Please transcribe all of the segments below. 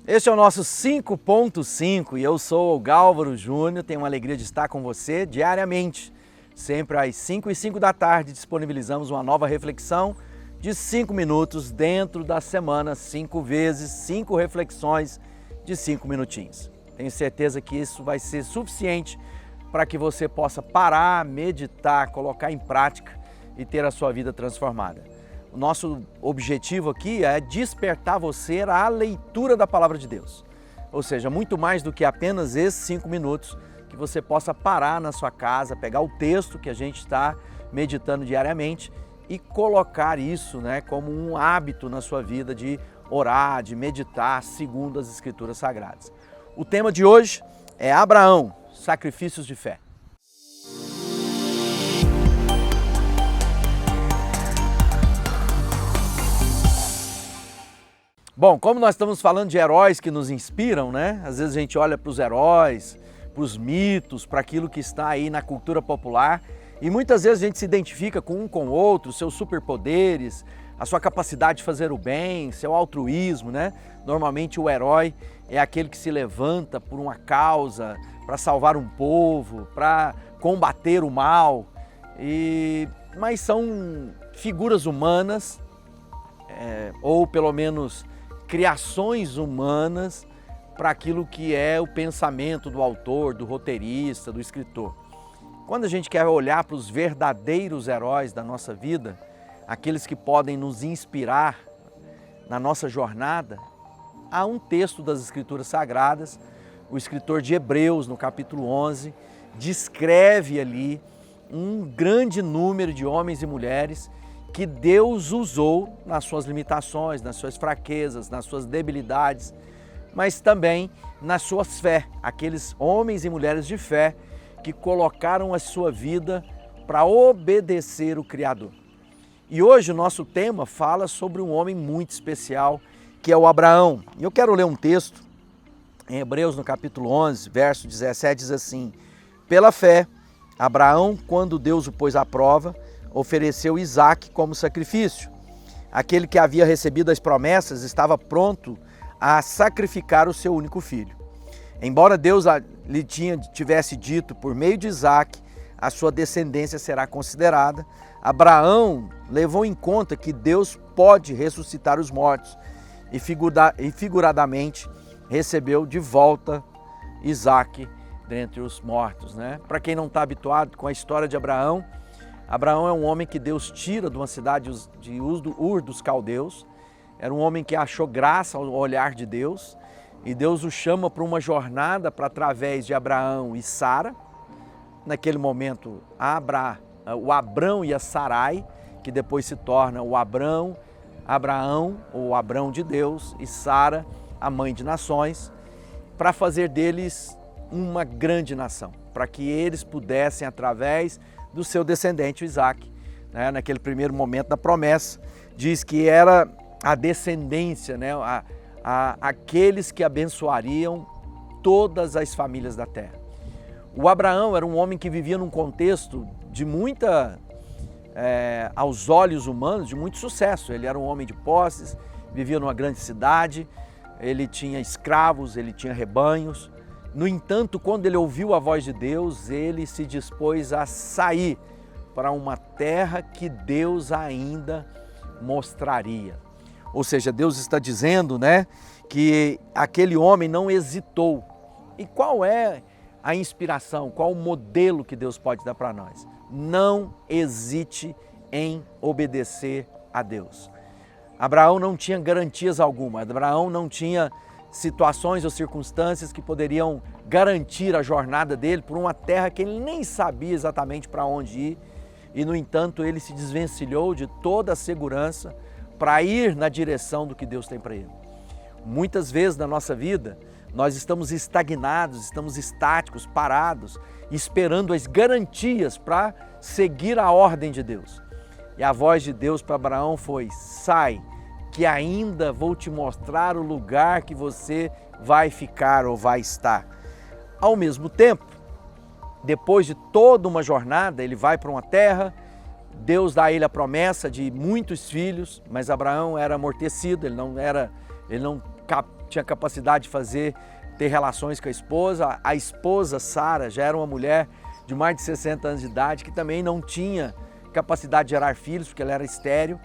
Este é o nosso 5.5 e eu sou o Gálvaro Júnior, tenho uma alegria de estar com você diariamente. Sempre às 5h05 da tarde disponibilizamos uma nova reflexão de 5 minutos dentro da semana, 5 vezes, 5 reflexões de 5 minutinhos. Tenho certeza que isso vai ser suficiente para que você possa parar, meditar, colocar em prática e ter a sua vida transformada. O nosso objetivo aqui é despertar você à leitura da Palavra de Deus. Ou seja, muito mais do que apenas esses 5 minutos, que você possa parar na sua casa, pegar o texto que a gente está meditando diariamente e colocar isso, como um hábito na sua vida de orar, de meditar segundo as Escrituras Sagradas. O tema de hoje é Abraão, sacrifícios de fé. Bom, como nós estamos falando de heróis que nos inspiram, Às vezes a gente olha para os heróis, para os mitos, para aquilo que está aí na cultura popular e muitas vezes a gente se identifica com um com o outro, seus superpoderes, a sua capacidade de fazer o bem, seu altruísmo, Normalmente o herói é aquele que se levanta por uma causa, para salvar um povo, para combater o mal, mas são figuras humanas, ou pelo menos criações humanas para aquilo que é o pensamento do autor, do roteirista, do escritor. Quando a gente quer olhar para os verdadeiros heróis da nossa vida, aqueles que podem nos inspirar na nossa jornada, há um texto das Escrituras Sagradas, o escritor de Hebreus, no capítulo 11, descreve ali um grande número de homens e mulheres que Deus usou nas suas limitações, nas suas fraquezas, nas suas debilidades, mas também nas suas fé, aqueles homens e mulheres de fé que colocaram a sua vida para obedecer o Criador. E hoje o nosso tema fala sobre um homem muito especial, que é o Abraão. E eu quero ler um texto em Hebreus, no capítulo 11, verso 17, diz assim: pela fé, Abraão, quando Deus o pôs à prova, ofereceu Isaque como sacrifício. Aquele que havia recebido as promessas estava pronto a sacrificar o seu único filho. Embora Deus lhe tivesse dito por meio de Isaque, a sua descendência será considerada, Abraão levou em conta que Deus pode ressuscitar os mortos e figuradamente recebeu de volta Isaque dentre os mortos. Para quem não está habituado com a história de Abraão, Abraão é um homem que Deus tira de uma cidade de Ur dos Caldeus. Era um homem que achou graça ao olhar de Deus e Deus o chama para uma jornada para através de Abraão e Sara. Naquele momento, o Abrão e a Sarai, que depois se torna o Abraão, ou Abrão de Deus, e Sara, a mãe de nações, para fazer deles uma grande nação, para que eles pudessem, através do seu descendente, o Isaque, naquele primeiro momento da promessa, diz que era a descendência, aqueles que abençoariam todas as famílias da terra. O Abraão era um homem que vivia num contexto de aos olhos humanos, de muito sucesso. Ele era um homem de posses, vivia numa grande cidade, ele tinha escravos, ele tinha rebanhos. No entanto, quando ele ouviu a voz de Deus, ele se dispôs a sair para uma terra que Deus ainda mostraria. Ou seja, Deus está dizendo, que aquele homem não hesitou. E qual é a inspiração, qual o modelo que Deus pode dar para nós? Não hesite em obedecer a Deus. Abraão não tinha garantias alguma, Abraão não tinha situações ou circunstâncias que poderiam garantir a jornada dele por uma terra que ele nem sabia exatamente para onde ir. E, no entanto, ele se desvencilhou de toda a segurança para ir na direção do que Deus tem para ele. Muitas vezes na nossa vida, nós estamos estagnados, estamos estáticos, parados, esperando as garantias para seguir a ordem de Deus. E a voz de Deus para Abraão foi: sai, que ainda vou te mostrar o lugar que você vai ficar ou vai estar. Ao mesmo tempo, depois de toda uma jornada, ele vai para uma terra, Deus dá a ele a promessa de muitos filhos, mas Abraão era amortecido, ele não tinha capacidade de ter relações com a esposa Sara já era uma mulher de mais de 60 anos de idade, que também não tinha capacidade de gerar filhos, porque ela era estéril.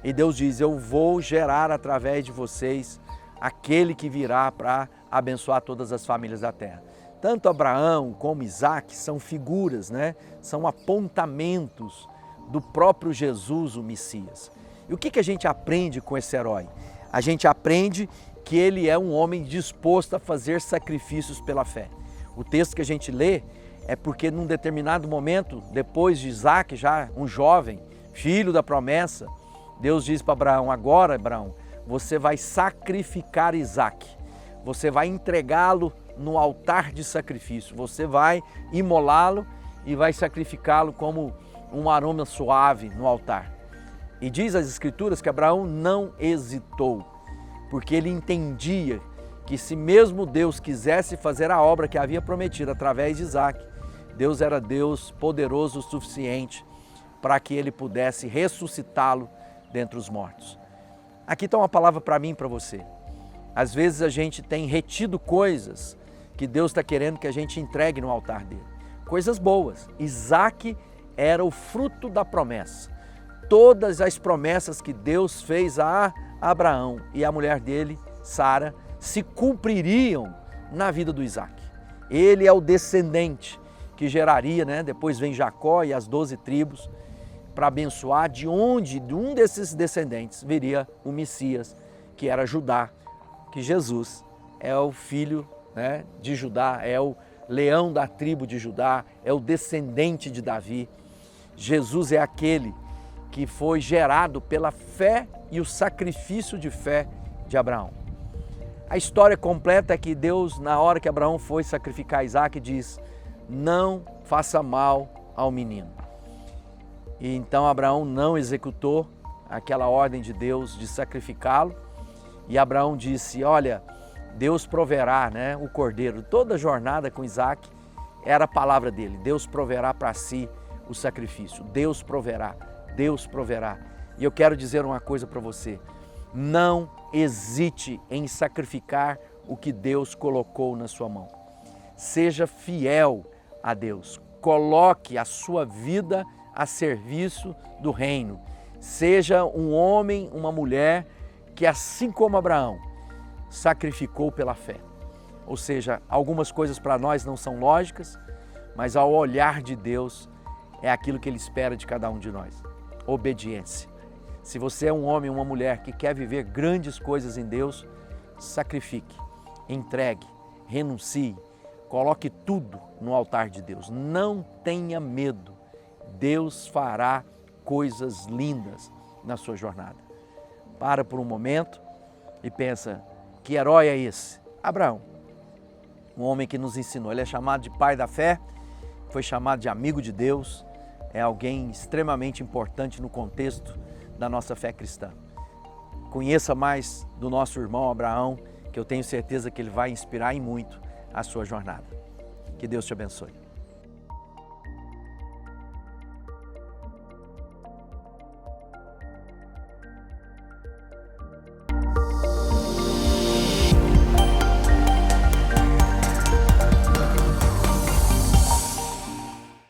E Deus diz, eu vou gerar através de vocês aquele que virá para abençoar todas as famílias da terra. Tanto Abraão como Isaac são figuras, né? São apontamentos do próprio Jesus, o Messias. E o que a gente aprende com esse herói? A gente aprende que ele é um homem disposto a fazer sacrifícios pela fé. O texto que a gente lê é porque num determinado momento, depois de Isaac, já um jovem, filho da promessa, Deus diz para Abraão, agora Abraão, você vai sacrificar Isaac, você vai entregá-lo no altar de sacrifício, você vai imolá-lo e vai sacrificá-lo como um aroma suave no altar. E diz as Escrituras que Abraão não hesitou, porque ele entendia que se mesmo Deus quisesse fazer a obra que havia prometido através de Isaac, Deus era Deus poderoso o suficiente para que ele pudesse ressuscitá-lo dentre os mortos. Aqui está uma palavra para mim e para você. Às vezes a gente tem retido coisas que Deus está querendo que a gente entregue no altar dele. Coisas boas. Isaac era o fruto da promessa. Todas as promessas que Deus fez a Abraão e a mulher dele, Sara, se cumpririam na vida do Isaac. Ele é o descendente que geraria, né? Depois vem Jacó e as 12 tribos, para abençoar, de um desses descendentes viria o Messias, que era Judá, que Jesus é o filho, né, de Judá, é o leão da tribo de Judá, é o descendente de Davi. Jesus é aquele que foi gerado pela fé e o sacrifício de fé de Abraão. A história completa é que Deus, na hora que Abraão foi sacrificar Isaac, diz, não faça mal ao menino. E então Abraão não executou aquela ordem de Deus de sacrificá-lo. E Abraão disse, olha, Deus proverá, né, o cordeiro. Toda a jornada com Isaac era a palavra dele. Deus proverá para si o sacrifício. Deus proverá, Deus proverá. E eu quero dizer uma coisa para você. Não hesite em sacrificar o que Deus colocou na sua mão. Seja fiel a Deus. Coloque a sua vida a serviço do reino. Seja um homem, uma mulher que, assim como Abraão, sacrificou pela fé. Ou seja, algumas coisas para nós não são lógicas, mas ao olhar de Deus é aquilo que Ele espera de cada um de nós. Obediência. Se você é um homem, uma mulher que quer viver grandes coisas em Deus, sacrifique, entregue, renuncie, coloque tudo no altar de Deus. Não tenha medo. Deus fará coisas lindas na sua jornada. Para por um momento e pensa, que herói é esse? Abraão, um homem que nos ensinou. Ele é chamado de pai da fé, foi chamado de amigo de Deus, é alguém extremamente importante no contexto da nossa fé cristã. Conheça mais do nosso irmão Abraão, que eu tenho certeza que ele vai inspirar em muito a sua jornada. Que Deus te abençoe.